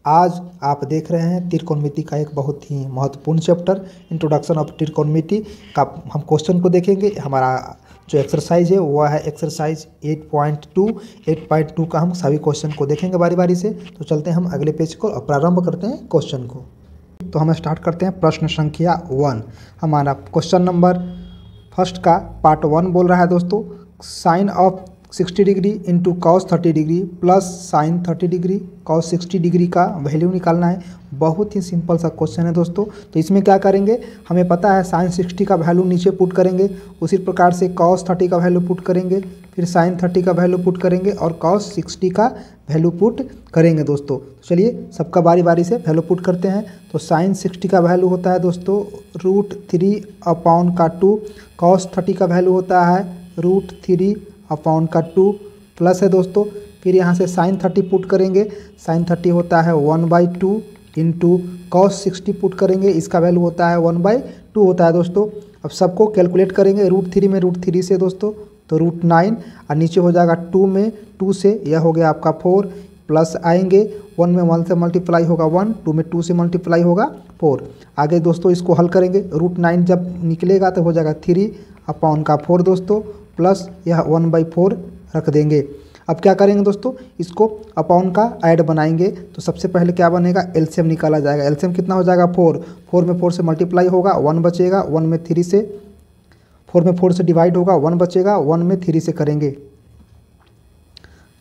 आज आप देख रहे हैं त्रिकोणमिति का एक बहुत ही महत्वपूर्ण चैप्टर इंट्रोडक्शन ऑफ त्रिकोणमिति का हम क्वेश्चन को देखेंगे। हमारा जो एक्सरसाइज है वह है एक्सरसाइज 8.2। 8.2 का हम सभी क्वेश्चन को देखेंगे बारी बारी से। तो चलते हैं हम अगले पेज को और प्रारंभ करते हैं क्वेश्चन को। तो हम स्टार्ट करते हैं प्रश्न संख्या 1। हमारा क्वेश्चन नंबर फर्स्ट का पार्ट 1 बोल रहा है दोस्तों, sine of 60 degree into cos 30 degree plus sine 30 degree cos 60 degree का वैल्यू निकालना है। बहुत ही सिंपल सा क्वेश्चन है दोस्तों। तो इसमें क्या करेंगे, हमें पता है साइन 60 का वैल्यू नीचे पुट करेंगे, उसी प्रकार से कॉस 30 का वैल्यू पुट करेंगे, फिर साइन 30 का वैल्यू पुट करेंगे और कॉस 60 का वैल्यू पुट करेंगे दोस्तों। चलिए सबका बारी बारी से वैल्यू पुट करते हैं। तो साइन 60 का वैल्यू होता है दोस्तों √3/2, कॉस 30 का वैल्यू होता है √3/2 प्लस है दोस्तों। फिर यहाँ से साइन 30 पुट करेंगे, साइन 30 होता है 1/2 इंटू कॉस 60 पुट करेंगे, इसका वैल्यू होता है 1/2 होता है दोस्तों। अब सबको कैलकुलेट करेंगे, √3 में √3 से दोस्तों तो √9 और नीचे हो जाएगा 2 में 2 से, यह हो गया आपका 4 प्लस आएंगे 1 में 1 से मल्टीप्लाई होगा 1, 2 में 2 से मल्टीप्लाई होगा 4। आगे दोस्तों इसको हल करेंगे, √9 जब निकलेगा तो हो जाएगा 3/4 दोस्तों प्लस यह 1/4 रख देंगे। अब क्या करेंगे दोस्तों, इसको अपॉन का ऐड बनाएंगे। तो सबसे पहले क्या बनेगा, एलसीएम निकाला जाएगा। एलसीएम कितना हो जाएगा 4, 4 में 4 से मल्टीप्लाई होगा 1 बचेगा, 1 में 3 से 4 में 4 से डिवाइड होगा 1 बचेगा, 1 में 3 से करेंगे।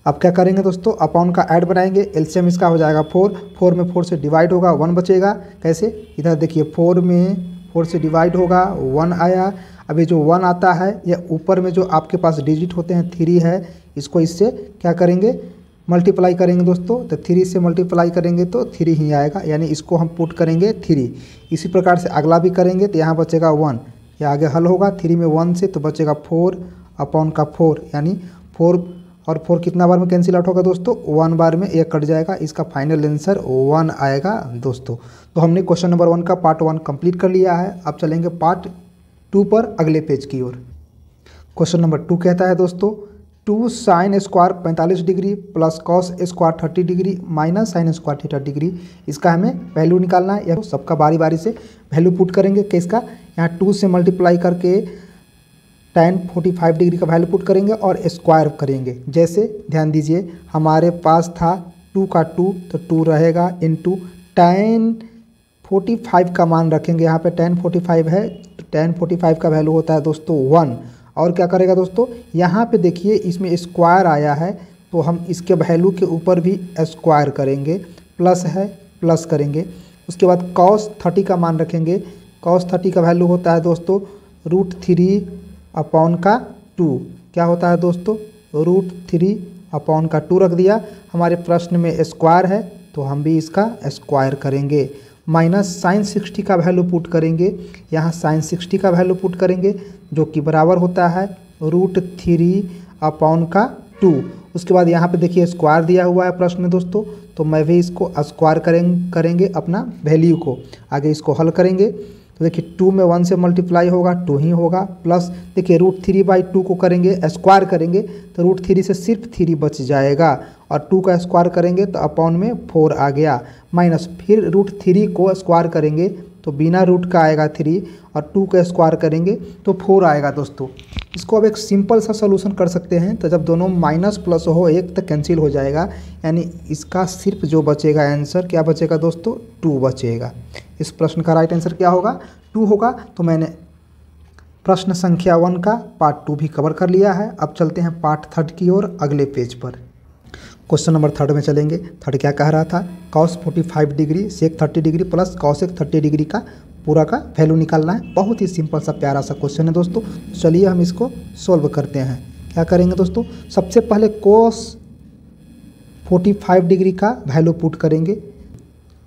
अब क्या करेंगे दोस्तों, अपॉन का ऐड बनाएंगे। एलसीएम इसका हो जाएगा 4, 4 में 4 से डिवाइड होगा 1 बचेगा। कैसे, इधर देखिए 4 में 4 से डिवाइड होगा 1 आया। अभी जो 1 आता है यह ऊपर में जो आपके पास डिजिट होते हैं 3 है, इसको इससे क्या करेंगे मल्टीप्लाई करेंगे दोस्तों। तो 3 से मल्टीप्लाई करेंगे तो 3 ही आएगा, यानी इसको हम पुट करेंगे 3। इसी प्रकार से अगला भी करेंगे तो यहाँ बचेगा 1, यह आगे हल होगा 3 में 1 से तो बचेगा 4/4, यानी 4 और 4 कितना बार में कैंसिल आउट होगा दोस्तों, 1 बार में एक कट जाएगा। इसका फाइनल आंसर 1 आएगा दोस्तों। तो हमने क्वेश्चन नंबर 1 का पार्ट 1 कंप्लीट कर लिया है। अब चलेंगे पार्ट 2 पर अगले पेज की ओर। क्वेश्चन नंबर 2 कहता है दोस्तों, 2 sine square 45 degree plus cos square 30 degree minus sine square 30 degree, इसका हमें वैल्यू निकालना है। यह सबका बारी बारी से वैल्यू पुट करेंगे। किसका, यहाँ 2 से मल्टीप्लाई करके tan 45 डिग्री का वैल्यू पुट करेंगे और स्क्वायर करेंगे। जैसे ध्यान दीजिए हमारे पास था 2 का 2 तो 2 रहेगा इंटू tan 45 का मान रखेंगे। यहाँ पे tan 45 है तो tan 45 का वैल्यू होता है दोस्तों 1। और क्या करेगा दोस्तों, यहाँ पे देखिए इसमें स्क्वायर आया है तो हम इसके वैल्यू के ऊपर भी स्क्वायर करेंगे, प्लस है प्लस करेंगे। उसके बाद cos 30 का मान रखेंगे। cos 30 का वैल्यू होता है दोस्तों √3/2। क्या होता है दोस्तों, √3/2 रख दिया। हमारे प्रश्न में स्क्वायर है तो हम भी इसका स्क्वायर करेंगे। माइनस साइन 60 का वैल्यू पुट करेंगे, यहाँ साइन 60 का वैल्यू पुट करेंगे जो कि बराबर होता है √3/2। उसके बाद यहाँ पे देखिए स्क्वायर दिया हुआ है प्रश्न में दोस्तों, तो मैं भी इसको स्क्वायर करेंगे अपना वैल्यू को। आगे इसको हल करेंगे तो देखिए 2 में 1 से मल्टीप्लाई होगा 2 ही होगा, प्लस देखिए √3/2 को करेंगे स्क्वायर करेंगे तो √3 से सिर्फ 3 बच जाएगा और 2 का स्क्वायर करेंगे तो अपॉन में 4 आ गया, माइनस फिर √3 को स्क्वायर करेंगे तो बिना रूट का आएगा 3 और 2 का स्क्वायर करेंगे तो 4 आएगा दोस्तों। इसको अब एक सिंपल सा सोल्यूशन कर सकते हैं। तो जब दोनों माइनस प्लस हो एक तक कैंसिल हो जाएगा, यानी इसका सिर्फ जो बचेगा आंसर क्या बचेगा दोस्तों, 2 बचेगा। इस प्रश्न का राइट आंसर क्या होगा, 2 होगा। तो मैंने प्रश्न संख्या 1 का पार्ट 2 भी कवर कर लिया है। अब चलते हैं पार्ट 3 की ओर अगले पेज पर। क्वेश्चन नंबर 3 में चलेंगे। 3 क्या कह रहा था, cos 45 degree sec 30 degree plus cosec 30 degree का पूरा का वैल्यू निकालना है। बहुत ही सिंपल सा प्यारा सा क्वेश्चन है दोस्तों। चलिए हम इसको सॉल्व करते हैं। क्या करेंगे दोस्तों, सबसे पहले cos 45 डिग्री का वैल्यू पुट करेंगे।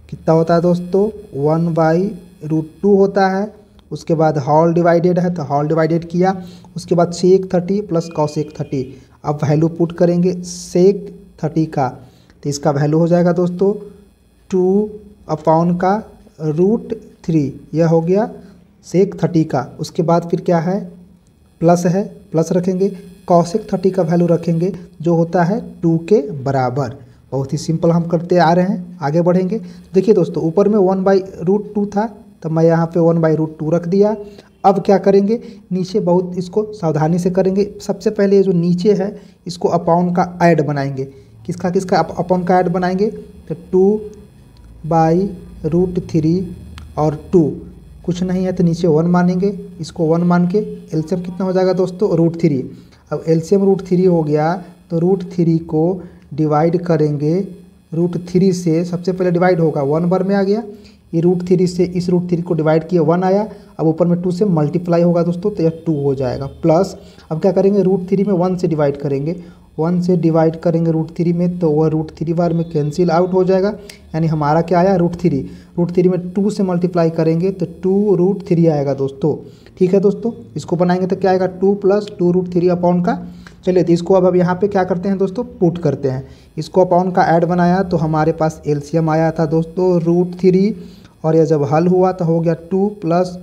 कितना होता है दोस्तों, 1/√2 होता है। उसके बाद होल डिवाइडेड है तो होल डिवाइडेड किया। उसके बाद sec 30 प्लस cosec 30। अब वैल्यू पुट करेंगे sec 30 का, तो इसका वैल्यू हो जाएगा दोस्तों 2/√3, यह हो गया sec 30 का। उसके बाद फिर क्या है, प्लस है प्लस रखेंगे, cosec 30 का वैल्यू रखेंगे जो होता है 2 के बराबर। बहुत ही सिंपल हम करते आ रहे हैं, आगे बढ़ेंगे। देखिए दोस्तों, ऊपर में 1/√2 था, तो मैं यहाँ पे 1/√2 रख दिया। अब क्या करेंगे, नीचे बहुत इसको सावधानी से करेंगे। सबसे पहले ये जो नीचे है इसको अपॉन का ऐड बनाएंगे। किसका किसका अपॉन का ऐड बनाएंगे, तो 2/√3 और 2 कुछ नहीं है तो नीचे 1 मानेंगे, इसको 1 मान के एलसीएम कितना हो जाएगा दोस्तों, √3। अब एलसीएम √3 हो गया तो √3 को डिवाइड करेंगे √3 से। सबसे पहले डिवाइड होगा 1 बार में आ गया, ये √3 से इस √3 को डिवाइड किया 1 आया। अब ऊपर में 2 से मल्टीप्लाई होगा दोस्तों, तो यह 2 हो जाएगा। प्लस अब क्या करेंगे, √3 में 1 से डिवाइड करेंगे, 1 से डिवाइड करेंगे √3 में, तो वह √3 बार में कैंसिल आउट हो जाएगा। यानी हमारा क्या आया, √3 में 2 से मल्टीप्लाई करेंगे तो 2√3 आएगा दोस्तों। ठीक है दोस्तों, इसको बनाएंगे तो क्या आएगा, 2 + 2√3 अपॉन का। चलिए तो इसको अब यहाँ पे क्या करते हैं दोस्तों, पुट करते हैं। इसको अपॉन का ऐड बनाया तो हमारे पास एलसीएम आया था दोस्तों √3, और यह जब हल हुआ तो हो गया 2 +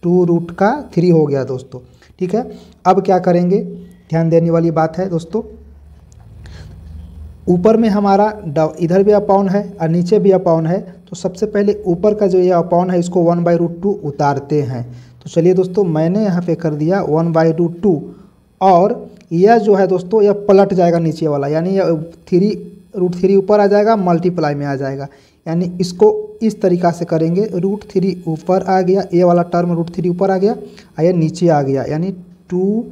2√3 हो गया दोस्तों। ठीक है, अब क्या करेंगे, ध्यान देने वाली बात है दोस्तों, ऊपर में हमारा इधर भी अपॉन है और नीचे भी अपॉन है, तो सबसे पहले ऊपर का जो ये अपॉन है इसको 1/√2 उतारते हैं। तो चलिए दोस्तों, मैंने यहाँ पे कर दिया 1/√2, और यह जो है दोस्तों यह पलट जाएगा नीचे वाला, यानी यह √3 ऊपर आ जाएगा, मल्टीप्लाई में आ जाएगा। यानी इसको इस तरीक़ा से करेंगे, √3 ऊपर आ गया, ये वाला टर्म √3 ऊपर आ गया और ये नीचे आ गया, यानी 2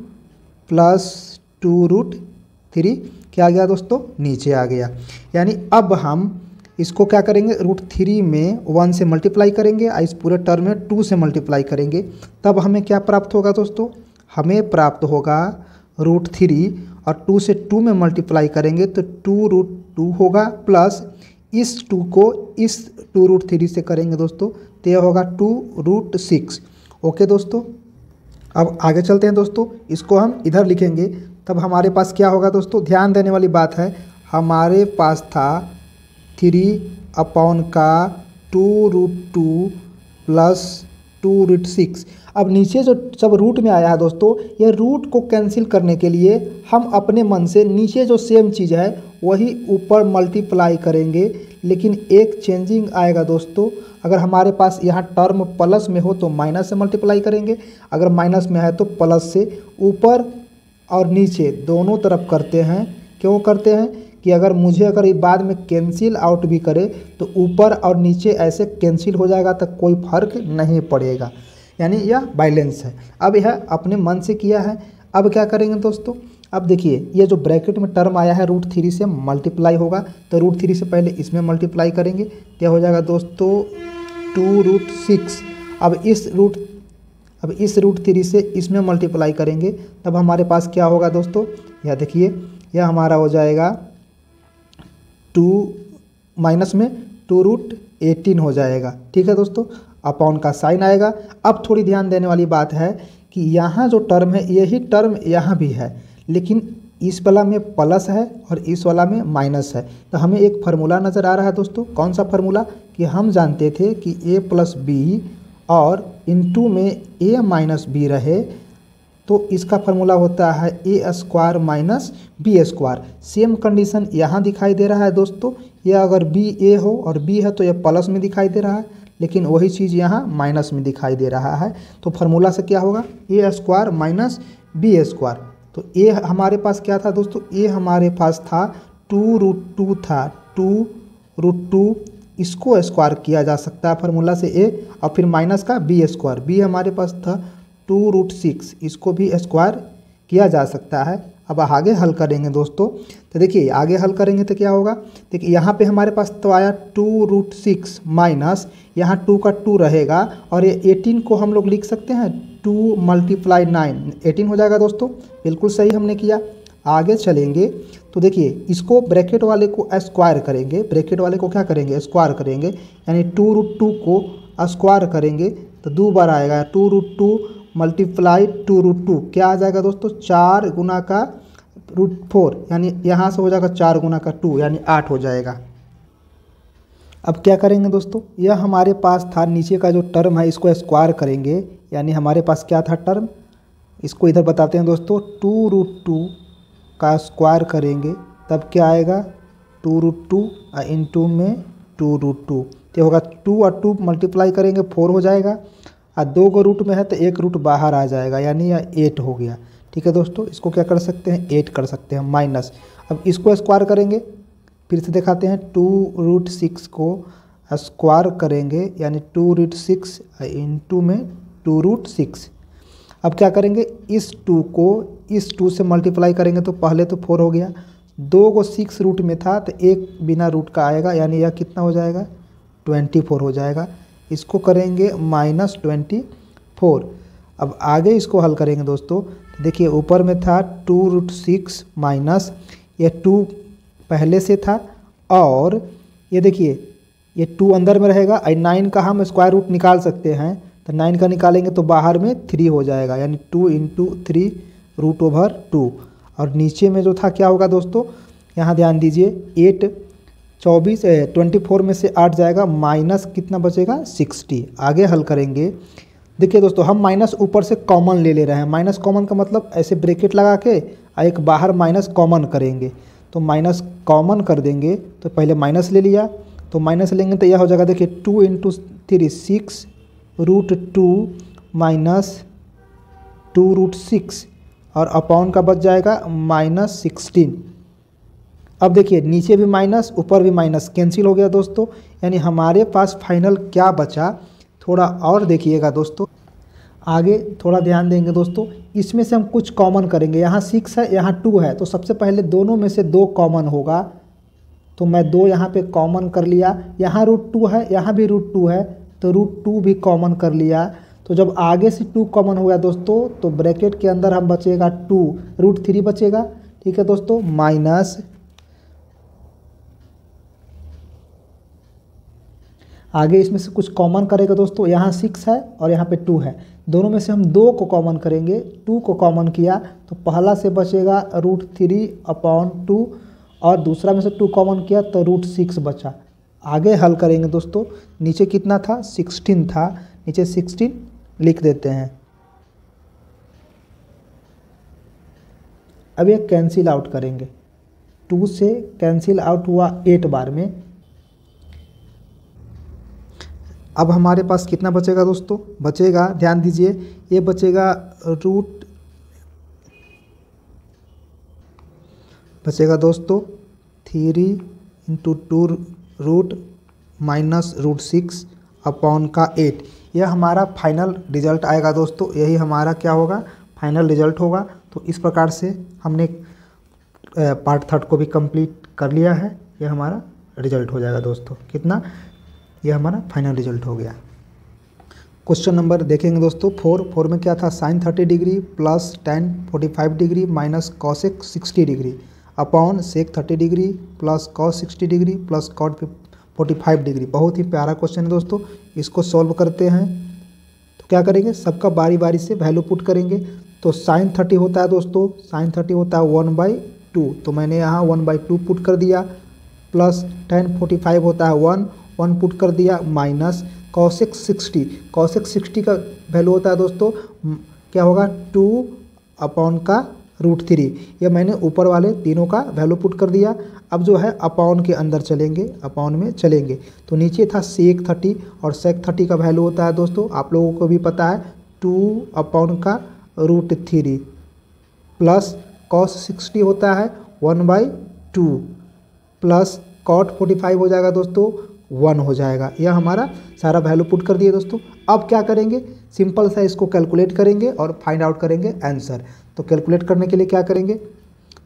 + 2√3 क्या आ गया दोस्तों, नीचे आ गया। यानी अब हम इसको क्या करेंगे, √3 में 1 से मल्टीप्लाई करेंगे और इस पूरे टर्म में 2 से मल्टीप्लाई करेंगे, तब हमें क्या प्राप्त होगा दोस्तों, हमें प्राप्त होगा √3, और 2 से 2 में मल्टीप्लाई करेंगे तो 2√2 होगा, प्लस इस 2 को इस 2√3 से करेंगे दोस्तों तो यह होगा 2√6। ओके दोस्तों, अब आगे चलते हैं दोस्तों, इसको हम इधर लिखेंगे तब हमारे पास क्या होगा दोस्तों, ध्यान देने वाली बात है, हमारे पास था 3 अपॉन का 2√2 + 2√6। अब नीचे जो सब रूट में आया है दोस्तों, ये रूट को कैंसिल करने के लिए हम अपने मन से नीचे जो सेम चीज़ है वही ऊपर मल्टीप्लाई करेंगे, लेकिन एक चेंजिंग आएगा दोस्तों। अगर हमारे पास यहाँ टर्म प्लस में हो तो माइनस से मल्टीप्लाई करेंगे, अगर माइनस में है तो प्लस से। ऊपर और नीचे दोनों तरफ करते हैं, क्यों करते हैं कि अगर ये बाद में कैंसिल आउट भी करे तो ऊपर और नीचे ऐसे कैंसिल हो जाएगा तो कोई फर्क नहीं पड़ेगा, यानी यह बैलेंस है। अब यह अपने मन से किया है। अब क्या करेंगे दोस्तों, अब देखिए ये जो ब्रैकेट में टर्म आया है √3 से मल्टीप्लाई होगा, तो √3 से पहले इसमें मल्टीप्लाई करेंगे, क्या हो जाएगा दोस्तों 2√6। अब इस √3 से इसमें मल्टीप्लाई करेंगे तब हमारे पास क्या होगा दोस्तों, यह देखिए यह हमारा हो जाएगा 2 माइनस में 2√18 हो जाएगा। ठीक है दोस्तों, अपॉन का साइन आएगा। अब थोड़ी ध्यान देने वाली बात है कि यहाँ जो टर्म है यही टर्म यहाँ भी है, लेकिन इस वाला में प्लस है और इस वाला में माइनस है। तो हमें एक फार्मूला नज़र आ रहा है दोस्तों, कौन सा फार्मूला, कि हम जानते थे कि a + b और इनटू में a - b रहे तो इसका फार्मूला होता है a² - b²। सेम कंडीशन यहाँ दिखाई दे रहा है दोस्तों, यह अगर b a हो और b है तो यह प्लस में दिखाई दे रहा है, लेकिन वही चीज़ यहाँ माइनस में दिखाई दे रहा है। तो फार्मूला से क्या होगा, a² - b²। तो a हमारे पास क्या था दोस्तों, a हमारे पास था 2√2 था, 2√2 इसको स्क्वायर किया जा सकता है फार्मूला से a, और फिर माइनस का b²। b हमारे पास था 2√6, इसको भी स्क्वायर किया जा सकता है। अब आगे हल करेंगे दोस्तों, तो देखिए आगे हल करेंगे तो क्या होगा, देखिए यहाँ पे हमारे पास तो आया 2√6 माइनस यहाँ 2 का 2 रहेगा, और ये 18 को हम लोग लिख सकते हैं 2 × 9 18 हो जाएगा दोस्तों। बिल्कुल सही हमने किया। आगे चलेंगे तो देखिए इसको ब्रैकेट वाले को स्क्वायर करेंगे, ब्रैकेट वाले को क्या करेंगे, स्क्वायर करेंगे, यानी 2√2 को स्क्वायर करेंगे तो 2 बार आएगा, 2√2 × 2√2 क्या आ जाएगा दोस्तों, 4 गुना का √4, यानी यहाँ से हो जाएगा 4 गुना का 2 यानी 8 हो जाएगा। अब क्या करेंगे दोस्तों, यह हमारे पास था नीचे का जो टर्म है इसको स्क्वायर करेंगे, यानी हमारे पास क्या था टर्म, इसको इधर बताते हैं दोस्तों, 2√2 का स्क्वायर करेंगे तब क्या आएगा 2√2 और इंटू में 2√2, तो होगा 2 और 2 मल्टीप्लाई करेंगे 4 हो जाएगा, और 2 को रूट में है तो एक रूट बाहर आ जाएगा, यानी यह 8 हो गया। ठीक है दोस्तों, इसको क्या कर सकते हैं, 8 कर सकते हैं माइनस। अब इसको स्क्वायर करेंगे, फिर से दिखाते हैं, 2√6 को स्क्वायर करेंगे यानी 2√6 इंटू में 2√6। अब क्या करेंगे, इस 2 को इस 2 से मल्टीप्लाई करेंगे तो पहले तो 4 हो गया, 2 को 6 रूट में था तो एक बिना रूट का आएगा, यानी यह कितना हो जाएगा, 24 हो जाएगा। इसको करेंगे -24। अब आगे इसको हल करेंगे दोस्तों, तो देखिए ऊपर में था 2√6 माइनस ये 2 पहले से था, और ये देखिए ये 2 अंदर में रहेगा, और 9 का हम स्क्वायर रूट निकाल सकते हैं, तो 9 का निकालेंगे तो बाहर में 3 हो जाएगा, यानी 2 × 3√2। और नीचे में जो था क्या होगा दोस्तों, यहाँ ध्यान दीजिए, 24 में से 8 जाएगा, माइनस कितना बचेगा, 60। आगे हल करेंगे, देखिए दोस्तों हम माइनस ऊपर से कॉमन ले रहे हैं, माइनस कॉमन का मतलब ऐसे ब्रैकेट लगा के एक बाहर माइनस कॉमन करेंगे, तो माइनस कॉमन कर देंगे, तो पहले माइनस ले लिया, तो माइनस लेंगे तो यह हो जाएगा, देखिए 2 × 3 6√2 माइनस 2√6, और अपॉन का बच जाएगा -16। अब देखिए नीचे भी माइनस ऊपर भी माइनस, कैंसिल हो गया दोस्तों, यानी हमारे पास फाइनल क्या बचा, थोड़ा और देखिएगा दोस्तों, आगे थोड़ा ध्यान देंगे दोस्तों, इसमें से हम कुछ कॉमन करेंगे, यहाँ 6 है यहाँ 2 है, तो सबसे पहले दोनों में से 2 कॉमन होगा, तो मैं 2 यहाँ पे कॉमन कर लिया, यहाँ √2 है यहाँ भी √2 है, तो √2 भी कॉमन कर लिया। तो जब आगे से 2 कॉमन हो गया दोस्तों, तो ब्रैकेट के अंदर हम बचेगा 2, √3 बचेगा। ठीक है दोस्तों, माइनस आगे इसमें से कुछ कॉमन करेगा दोस्तों, यहाँ 6 है और यहाँ पे 2 है, दोनों में से हम 2 को कॉमन करेंगे, 2 को कॉमन किया तो पहला से बचेगा √3/2, और दूसरा में से 2 कॉमन किया तो √6 बचा। आगे हल करेंगे दोस्तों, नीचे कितना था, 16 था, नीचे 16 लिख देते हैं। अब ये कैंसिल आउट करेंगे, 2 से कैंसिल आउट हुआ 8 बार में। अब हमारे पास कितना बचेगा दोस्तों, बचेगा ध्यान दीजिए, ये बचेगा बचेगा दोस्तों 3 × 2 माइनस √6 अपॉन का 8। यह हमारा फाइनल रिजल्ट आएगा दोस्तों, यही हमारा क्या होगा, फाइनल रिजल्ट होगा। तो इस प्रकार से हमने पार्ट 3 को भी कंप्लीट कर लिया है, यह हमारा रिजल्ट हो जाएगा दोस्तों, कितना, यह हमारा फाइनल रिजल्ट हो गया। क्वेश्चन नंबर देखेंगे दोस्तों 4 में क्या था, sin 30 degree plus tan 45 degree minus cosec 60 degree upon sec 30 degree plus cos 60 degree plus cot 45 degree. बहुत ही प्यारा क्वेश्चन है दोस्तों, इसको सॉल्व करते हैं। तो क्या करेंगे, सबका बारी बारी से वैल्यू पुट करेंगे। तो sin 30 होता है दोस्तों, sin 30 होता है 1/2, तो मैंने यहाँ 1/2 पुट कर दिया, प्लस tan 45 होता है 1 पुट कर दिया, माइनस cosec 60 का वैल्यू होता है दोस्तों क्या होगा, 2/√3। यह मैंने ऊपर वाले तीनों का वैल्यू पुट कर दिया। अब जो है अपॉन के अंदर चलेंगे, अपॉन में चलेंगे, तो नीचे था sec 30, और sec 30 का वैल्यू होता है दोस्तों, आप लोगों को भी पता है 2/√3 प्लस cos 60 होता है 1/2 प्लस cot 45 हो जाएगा दोस्तों 1 हो जाएगा। यह हमारा सारा वैल्यू पुट कर दिए दोस्तों। अब क्या करेंगे, सिंपल सा इसको कैलकुलेट करेंगे और फाइंड आउट करेंगे आंसर। तो कैलकुलेट करने के लिए क्या करेंगे,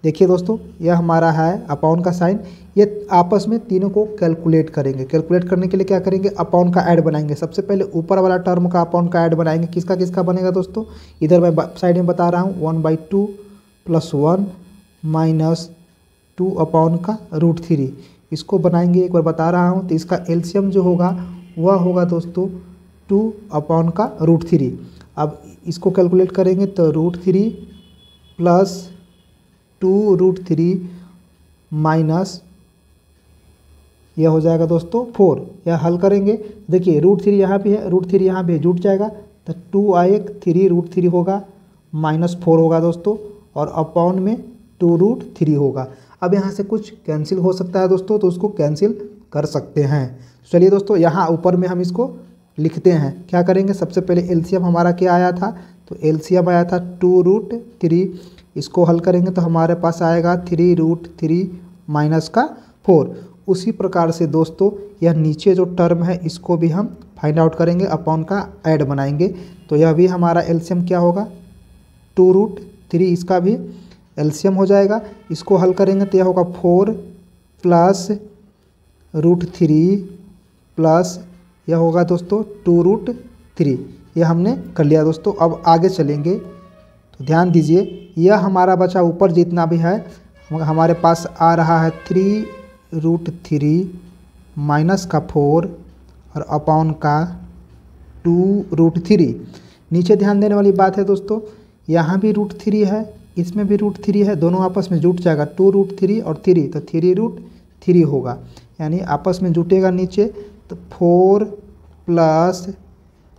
देखिए दोस्तों, यह हमारा है अपॉन का साइन, ये आपस में तीनों को कैलकुलेट करेंगे। कैलकुलेट करने के लिए क्या करेंगे, अपॉन का ऐड बनाएंगे। सबसे पहले ऊपर वाला टर्म का अपॉन का ऐड बनाएंगे, किसका किसका बनेगा दोस्तों, इधर मैं साइड में बता रहा हूँ, 1/2 + 1 माइनस 2/√3 इसको बनाएंगे, एक बार बता रहा हूँ। तो इसका एलसीएम जो होगा वह होगा दोस्तों 2/√3। अब इसको कैलकुलेट करेंगे तो √3 प्लस 2√3 माइनस यह हो जाएगा दोस्तों 4। यह हल करेंगे, देखिए √3 यहाँ भी है, √3 यहाँ भी जुट जाएगा, तो 2/3 होगा, -4 होगा दोस्तों, और अपॉन में 2√3 होगा। अब यहाँ से कुछ कैंसिल हो सकता है दोस्तों, तो उसको कैंसिल कर सकते हैं। चलिए दोस्तों, यहाँ ऊपर में हम इसको लिखते हैं। क्या करेंगे, सबसे पहले एलसीएम हमारा क्या आया था, तो एलसीएम आया था 2√3। इसको हल करेंगे तो हमारे पास आएगा 3√3 माइनस का 4। उसी प्रकार से दोस्तों यह नीचे जो टर्म है इसको भी हम फाइंड आउट करेंगे, अपॉन का ऐड बनाएंगे। तो यह भी हमारा एलसीएम क्या होगा, 2√3, इसका भी एलसीएम हो जाएगा। इसको हल करेंगे तो यह होगा 4 प्लस √3 प्लस यह होगा दोस्तों 2√3। यह हमने कर लिया दोस्तों। अब आगे चलेंगे तो ध्यान दीजिए, यह हमारा बचा ऊपर जितना भी है हमारे पास आ रहा है 3√3 माइनस का 4 और अपॉन का 2√3। नीचे ध्यान देने वाली बात है दोस्तों, यहाँ भी √3 है, इसमें भी √3 है, दोनों आपस में जुट जाएगा 2√3 और 3, तो 3√3 होगा, यानी आपस में जुटेगा नीचे। तो 4 प्लस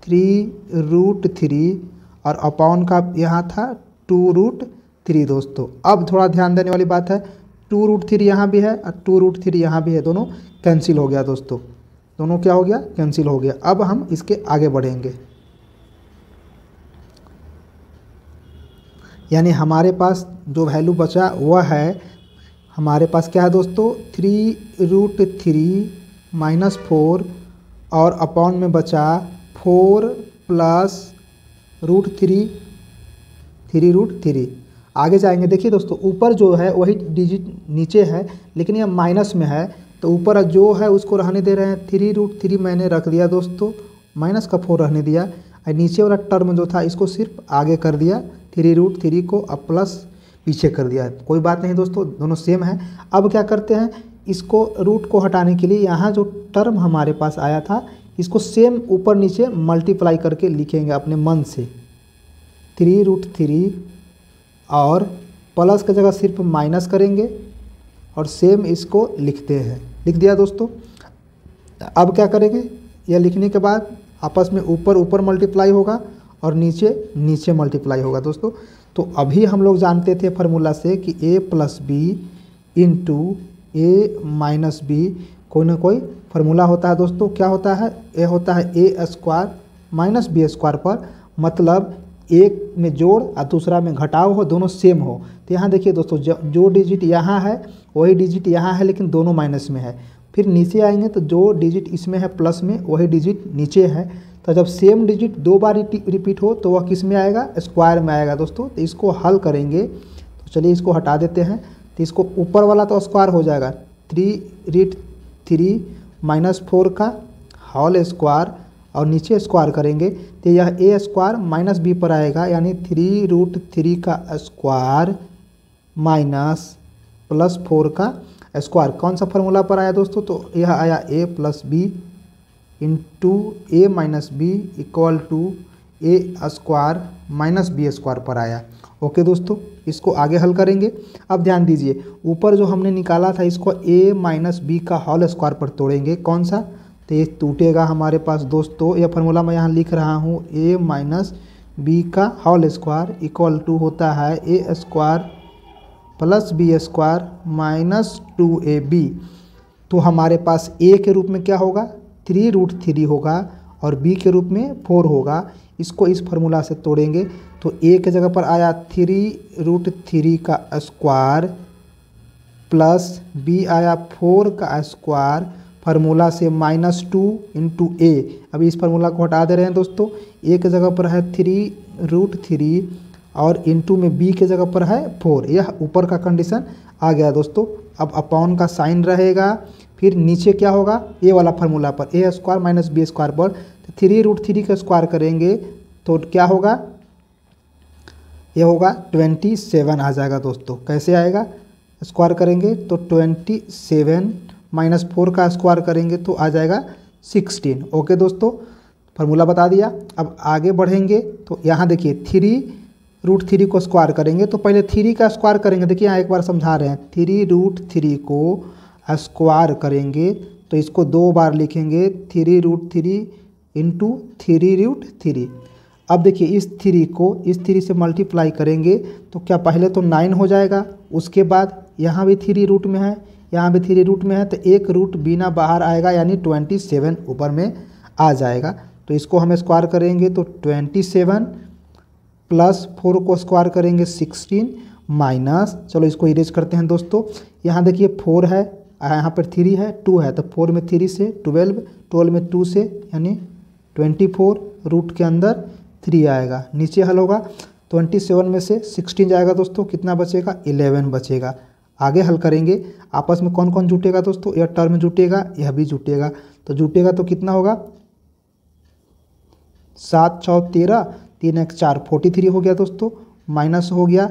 3√3 और अपॉन का यहाँ था 2√3 दोस्तों। अब थोड़ा ध्यान देने वाली बात है, 2√3 यहाँ भी है और 2√3 यहाँ भी है, दोनों कैंसिल हो गया दोस्तों, दोनों क्या हो गया, कैंसिल हो गया। अब हम इसके आगे बढ़ेंगे, यानी हमारे पास जो वैल्यू बचा वह है, हमारे पास क्या है दोस्तों, 3√3 माइनस 4 और अपॉन में बचा 4 प्लस √3, 3√3। आगे जाएंगे, देखिए दोस्तों ऊपर जो है वही डिजिट नीचे है, लेकिन यह माइनस में है, तो ऊपर जो है उसको रहने दे रहे हैं। 3√3 मैंने रख दिया दोस्तों, माइनस का 4 रहने दिया, और नीचे वाला टर्म जो था इसको सिर्फ आगे कर दिया, 3√3 को अब प्लस पीछे कर दिया। कोई बात नहीं दोस्तों, दोनों सेम है। अब क्या करते हैं, इसको रूट को हटाने के लिए यहाँ जो टर्म हमारे पास आया था इसको सेम ऊपर नीचे मल्टीप्लाई करके लिखेंगे अपने मन से, 3√3 और प्लस की जगह सिर्फ माइनस करेंगे और सेम इसको लिखते हैं। लिख दिया दोस्तों। अब क्या करेंगे, यह लिखने के बाद आपस में ऊपर ऊपर मल्टीप्लाई होगा और नीचे नीचे मल्टीप्लाई होगा दोस्तों। तो अभी हम लोग जानते थे फार्मूला से कि a plus B into A minus b कोई ना कोई फार्मूला होता है दोस्तों। क्या होता है, ए होता है A square minus B square पर, मतलब एक में जोड़ और दूसरा में घटाव हो, दोनों सेम हो। तो यहाँ देखिए दोस्तों, जो डिजिट यहाँ है वही डिजिट यहाँ है, लेकिन दोनों माइनस में है। फिर नीचे आएंगे तो जो डिजिट इसमें है प्लस में वही डिजिट नीचे है। तो जब सेम डिजिट दो बार रिपीट हो तो वह किस में आएगा, स्क्वायर में आएगा दोस्तों। तो इसको हल करेंगे, तो चलिए इसको हटा देते हैं। तो इसको ऊपर वाला तो स्क्वायर हो जाएगा, 3√3 माइनस 4 का होल स्क्वायर, और नीचे स्क्वायर करेंगे तो यह ए स्क्वायर माइनस बी पर आएगा, यानी 3√3 का स्क्वायर माइनस प्लस 4 का स्क्वायर। कौन सा फार्मूला पर आया दोस्तों, तो यह आया A plus B into A minus B equal to A square minus B square पर आया। ओके दोस्तों, इसको आगे हल करेंगे। अब ध्यान दीजिए, ऊपर जो हमने निकाला था इसको ए माइनस बी का होल स्क्वायर पर तोड़ेंगे। कौन सा, तो ये टूटेगा हमारे पास दोस्तों। यह फार्मूला मैं यहाँ लिख रहा हूँ, ए माइनस बी का होल स्क्वायर इक्वल टू होता है A square plus B square minus 2ab। तो हमारे पास ए के रूप में क्या होगा, 3√3 होगा और बी के रूप में 4 होगा। इसको इस फार्मूला से तोड़ेंगे तो ए के जगह पर आया 3√3 का स्क्वायर प्लस बी आया 4 का स्क्वायर, फार्मूला से -2 इंटू ए। अभी इस फार्मूला को हटा दे रहे हैं दोस्तों। ए के जगह पर है 3√3 और इंटू में बी के जगह पर है 4। यह ऊपर का कंडीशन आ गया दोस्तों। अब अपॉन का साइन रहेगा, फिर नीचे क्या होगा, ए वाला फार्मूला पर ए स्क्वायर माइनस बी स्क्वायर पर 3√3 का स्क्वायर करेंगे तो क्या होगा, यह होगा 27 आ जाएगा दोस्तों। कैसे आएगा, स्क्वायर करेंगे तो 27 माइनस 4 का स्क्वायर करेंगे तो आ जाएगा 16। ओके दोस्तों, फार्मूला बता दिया। अब आगे बढ़ेंगे तो यहाँ देखिए 3√3 को स्क्वायर करेंगे तो पहले 3 का स्क्वायर करेंगे। देखिए यहाँ एक बार समझा रहे हैं, 3√3 को स्क्वायर करेंगे तो इसको 2 बार लिखेंगे, 3√3 इंटू 3√3। अब देखिए इस 3 को इस 3 से मल्टीप्लाई करेंगे तो क्या पहले तो 9 हो जाएगा, उसके बाद यहाँ भी 3 रूट में है, यहाँ भी 3 रूट में है, तो एक रूट बिना बाहर आएगा यानी 27 ऊपर में आ जाएगा। तो इसको हम स्क्वायर करेंगे तो 27 प्लस 4 को स्क्वायर करेंगे 16 माइनस, चलो इसको इरेज करते हैं दोस्तों। यहाँ देखिए 4 है, यहाँ पर 3 है, 2 है, तो 4 में 3 से 12, 12 में 2 से यानी 24, रूट के अंदर 3 आएगा, नीचे हल होगा 27 में से 16 जाएगा दोस्तों, कितना बचेगा 11 बचेगा। आगे हल करेंगे, आपस में कौन कौन जुटेगा दोस्तों, यह टर्म जुटेगा, यह भी जुटेगा, तो जुटेगा तो कितना होगा 7 6 13, 3 1 4, 43 हो गया दोस्तों, माइनस हो गया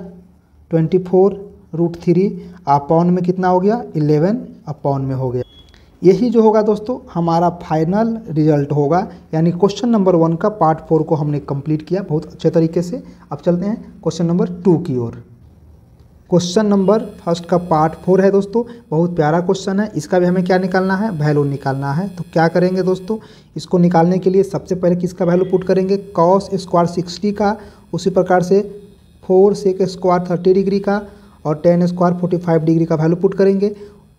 24 रूट 3 अपॉन में कितना हो गया 11 अपॉन में हो गया। यही जो होगा दोस्तों हमारा फाइनल रिजल्ट होगा, यानी क्वेश्चन नंबर 1 का पार्ट 4 को हमने कंप्लीट किया बहुत अच्छे तरीके से। अब चलते हैं क्वेश्चन नंबर 2 की ओर। क्वेश्चन नंबर फर्स्ट का पार्ट 4 है दोस्तों, बहुत प्यारा क्वेश्चन है। इसका भी हमें क्या निकालना है, वैल्यू निकालना है। तो क्या करेंगे दोस्तों, इसको निकालने के लिए सबसे पहले किसका वैल्यू पुट करेंगे, कॉस स्क्वायर 60 का, उसी प्रकार से 4 सेक स्क्वायर 30 डिग्री का और 10 स्क्वायर 45 डिग्री का वैल्यू पुट करेंगे।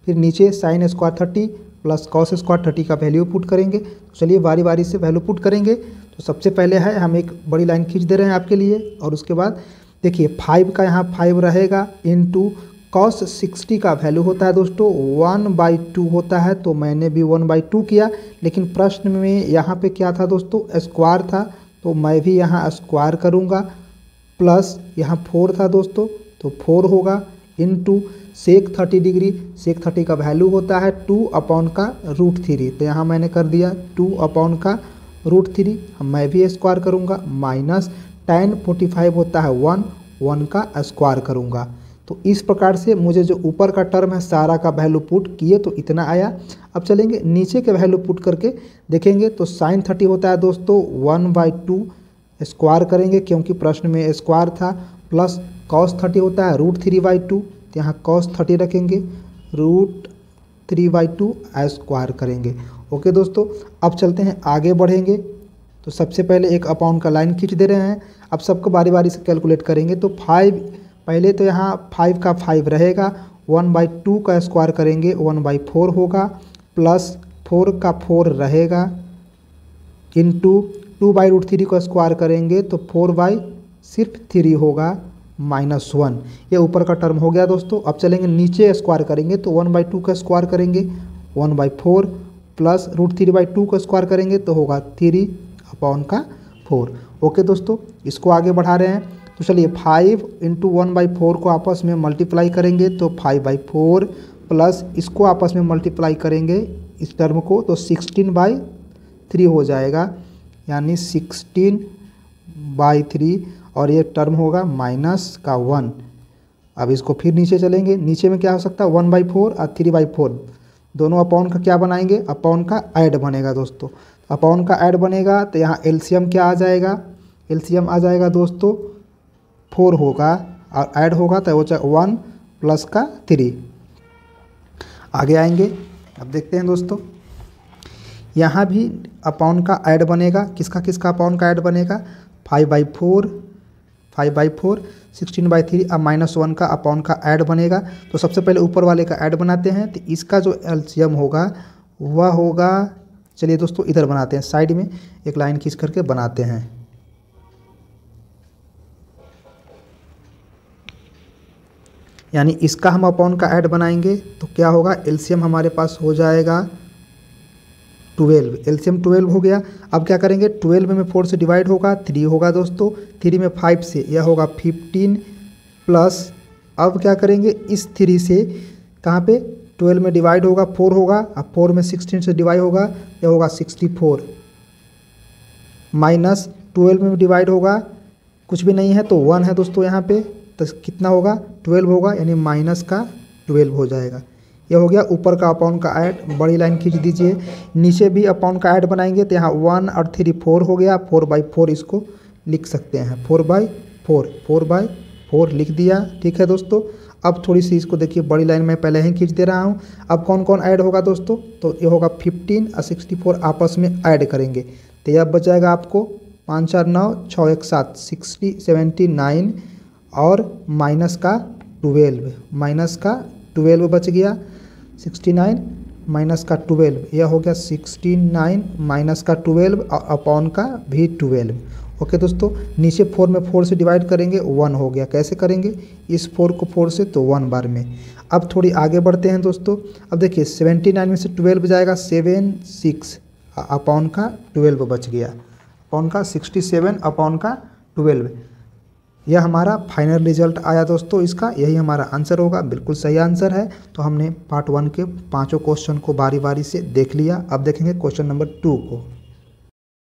फिर नीचे sine square 30 plus cos square 30 का वैल्यू पुट करेंगे। तो चलिए बारी बारी से वैल्यू पुट करेंगे। तो सबसे पहले है हम एक बड़ी लाइन खींच दे रहे हैं आपके लिए, और उसके बाद देखिए 5 का यहाँ 5 रहेगा इनटू कॉस 60 का वैल्यू होता है दोस्तों 1/2 होता है, तो मैंने भी 1/2 किया। लेकिन प्रश्न में यहाँ पे क्या था दोस्तों, स्क्वायर था, तो मैं भी यहाँ स्क्वायर करूँगा, प्लस यहाँ 4 था दोस्तों, तो 4 होगा इनटू सेक 30 डिग्री, सेक 30 का वैल्यू होता है 2 अपॉन का रूट 3, तो यहाँ मैंने कर दिया 2 अपॉन का रूट 3, मैं भी स्क्वायर करूँगा, माइनस tan 45 होता है 1 का स्क्वायर करूँगा। तो इस प्रकार से मुझे जो ऊपर का टर्म है सारा का वैल्यू पुट किए तो इतना आया। अब चलेंगे नीचे के वैल्यू पुट करके देखेंगे, तो साइन 30 होता है दोस्तों 1/2 स्क्वायर करेंगे क्योंकि प्रश्न में स्क्वायर था, प्लस कॉस 30 होता है रूट 3/2, तो यहाँ कॉस 30 रखेंगे, रूट 3/2 स्क्वायर करेंगे। ओके दोस्तों, अब चलते हैं आगे बढ़ेंगे। तो सबसे पहले एक अपॉन का लाइन खींच दे रहे हैं, अब सबको बारी बारी से कैलकुलेट करेंगे। तो 5 पहले तो यहाँ 5 का 5 रहेगा, 1/2 का स्क्वायर करेंगे 1/4 होगा, प्लस 4 का 4 रहेगा इंटू 2/√3 को स्क्वायर करेंगे तो 4/3 होगा -1, ये ऊपर का टर्म हो गया दोस्तों। अब चलेंगे नीचे स्क्वायर करेंगे तो 1/2 का स्क्वायर करेंगे 1/4 प्लस √3/2 का स्क्वायर करेंगे तो होगा 3/4। ओके दोस्तों, इसको आगे बढ़ा रहे हैं। तो चलिए 5 × 1/4 को आपस में मल्टीप्लाई करेंगे तो 5/4 प्लस इसको आपस में मल्टीप्लाई करेंगे इस टर्म को तो 16/3 हो जाएगा, यानी 16/3, और ये टर्म होगा -1। अब इसको फिर नीचे चलेंगे, नीचे में क्या हो सकता है 1/4 और 3/4, दोनों अपॉन का क्या बनाएंगे, अपॉन का ऐड बनेगा दोस्तों। अपॉन का ऐड बनेगा तो यहाँ एलसीएम क्या आ जाएगा, एलसीएम आ जाएगा दोस्तों 4 होगा और ऐड होगा तो वो 1 प्लस का 3। आगे आएंगे, अब देखते हैं दोस्तों यहाँ भी अपॉन का ऐड बनेगा, किसका किसका अपॉन का ऐड बनेगा 5/4 16/3 अब -1 का अपॉन का ऐड बनेगा। तो सबसे पहले ऊपर वाले का ऐड बनाते हैं, तो इसका जो एलसीएम होगा वह होगा, चलिए दोस्तों इधर बनाते हैं, साइड में एक लाइन खींच करके बनाते हैं। यानी इसका हम अपॉन का ऐड बनाएंगे तो क्या होगा, एलसीएम हमारे पास हो जाएगा 12, एलसीएम 12 हो गया। अब क्या करेंगे 12 में 4 से डिवाइड होगा 3 होगा दोस्तों, 3 में 5 से यह होगा 15 प्लस, अब क्या करेंगे इस 3 से कहाँ पे 12 में डिवाइड होगा 4 होगा, अब 4 में 16 से डिवाइड होगा यह होगा 64, माइनस 12 में डिवाइड होगा कुछ भी नहीं है तो 1 है दोस्तों यहाँ पे, तो कितना होगा 12 होगा, यानी -12 हो जाएगा। यह हो गया ऊपर का अपॉन का ऐड, बड़ी लाइन खींच दीजिए। नीचे भी अपॉन का ऐड बनाएंगे तो यहाँ 1 और 3 4 हो गया, 4/4 इसको लिख सकते हैं, 4/4 लिख दिया। ठीक है दोस्तों, अब थोड़ी सी इसको देखिए, बड़ी लाइन में पहले ही खींच दे रहा हूँ। अब कौन कौन ऐड होगा दोस्तों, तो ये होगा 15 और 64 आपस में ऐड करेंगे तो यह बच जाएगा आपको 5 4 9 6 1 7 79 और -12 12 बच गया, 69 माइनस का 12, यह हो गया 69 माइनस का 12 अपॉन का भी 12। ओके दोस्तों, नीचे 4 में 4 से डिवाइड करेंगे 1 हो गया। कैसे करेंगे, इस 4 को 4 से तो 1 बार में। अब थोड़ी आगे बढ़ते हैं दोस्तों। अब देखिए 79 में से 12 जाएगा 76 अपॉन का 12 बच गया, अपॉन का 67 अपॉन का 12। यह हमारा फाइनल रिजल्ट आया दोस्तों इसका, यही हमारा आंसर होगा। बिल्कुल सही आंसर है। तो हमने पार्ट 1 के 5 क्वेश्चन को बारी बारी से देख लिया। अब देखेंगे क्वेश्चन नंबर 2 को।